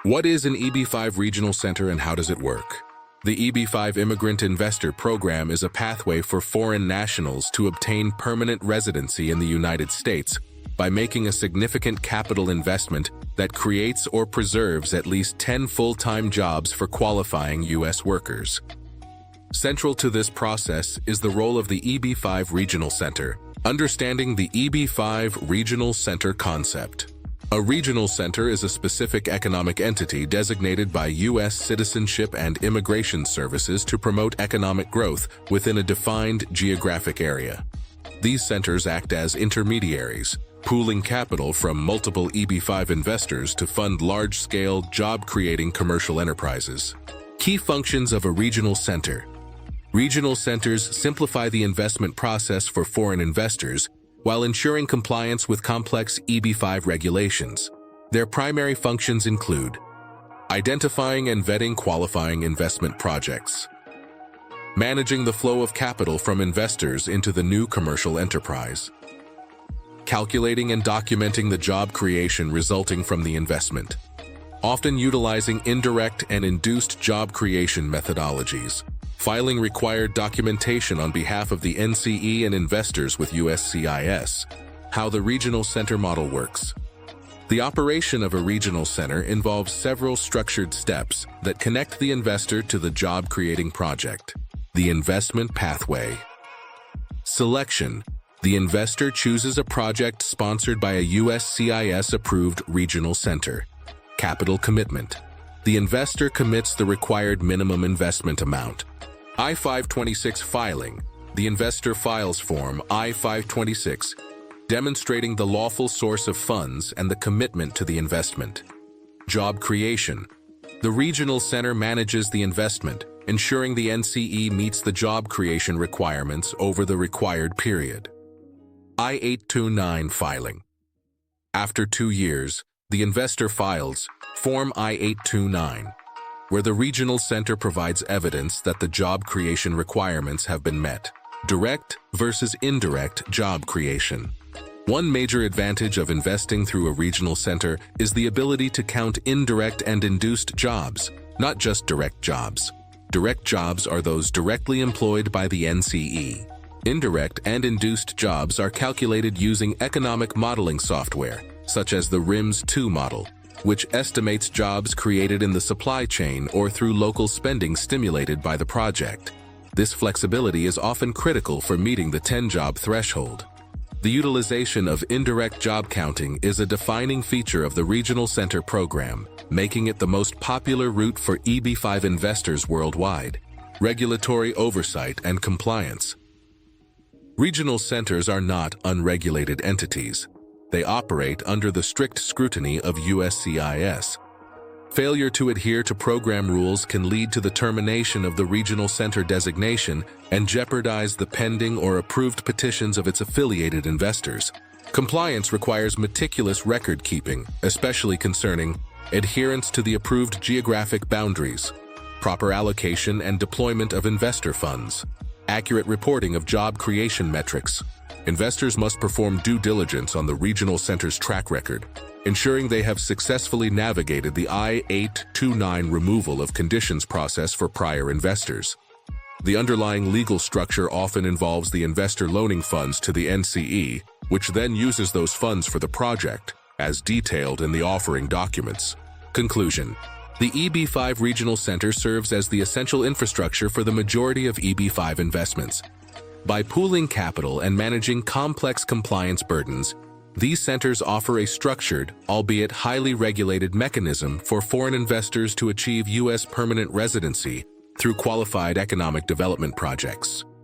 What is an EB-5 regional center and how does it work? The EB-5 Immigrant Investor Program is a pathway for foreign nationals to obtain permanent residency in the United States by making a significant capital investment that creates or preserves at least 10 full-time jobs for qualifying U.S. workers. Central to this process is the role of the EB-5 Regional Center. Understanding the EB-5 Regional Center concept. A regional center is a specific economic entity designated by U.S. Citizenship and Immigration Services to promote economic growth within a defined geographic area. These centers act as intermediaries, pooling capital from multiple EB-5 investors to fund large-scale, job-creating commercial enterprises. Key functions of a regional center. Regional centers simplify the investment process for foreign investors while ensuring compliance with complex EB-5 regulations. Their primary functions include identifying and vetting qualifying investment projects, managing the flow of capital from investors into the new commercial enterprise, calculating and documenting the job creation resulting from the investment, often utilizing indirect and induced job creation methodologies, filing required documentation on behalf of the NCE and investors with USCIS. How the regional center model works. The operation of a regional center involves several structured steps that connect the investor to the job-creating project. The investment pathway. Selection. The investor chooses a project sponsored by a USCIS-approved regional center. Capital commitment. The investor commits the required minimum investment amount. I-526 filing. The investor files Form I-526, demonstrating the lawful source of funds and the commitment to the investment. Job creation. The regional center manages the investment, ensuring the NCE meets the job creation requirements over the required period. I-829 filing. After 2 years, the investor files Form I-829, where the regional center provides evidence that the job creation requirements have been met. Direct versus indirect job creation. One major advantage of investing through a regional center is the ability to count indirect and induced jobs, not just direct jobs. Direct jobs are those directly employed by the NCE. Indirect and induced jobs are calculated using economic modeling software, such as the RIMS-2 model, which estimates jobs created in the supply chain or through local spending stimulated by the project. This flexibility is often critical for meeting the 10-job threshold. The utilization of indirect job counting is a defining feature of the Regional Center program, making it the most popular route for EB-5 investors worldwide. Regulatory oversight and compliance. Regional centers are not unregulated entities. They operate under the strict scrutiny of USCIS. Failure to adhere to program rules can lead to the termination of the regional center designation and jeopardize the pending or approved petitions of its affiliated investors. Compliance requires meticulous record keeping, especially concerning adherence to the approved geographic boundaries, proper allocation and deployment of investor funds, accurate reporting of job creation metrics. Investors must perform due diligence on the regional center's track record, ensuring they have successfully navigated the I-829 removal of conditions process for prior investors. The underlying legal structure often involves the investor loaning funds to the NCE, which then uses those funds for the project, as detailed in the offering documents. Conclusion. The EB-5 Regional Center serves as the essential infrastructure for the majority of EB-5 investments. By pooling capital and managing complex compliance burdens, these centers offer a structured, albeit highly regulated mechanism for foreign investors to achieve U.S. permanent residency through qualified economic development projects.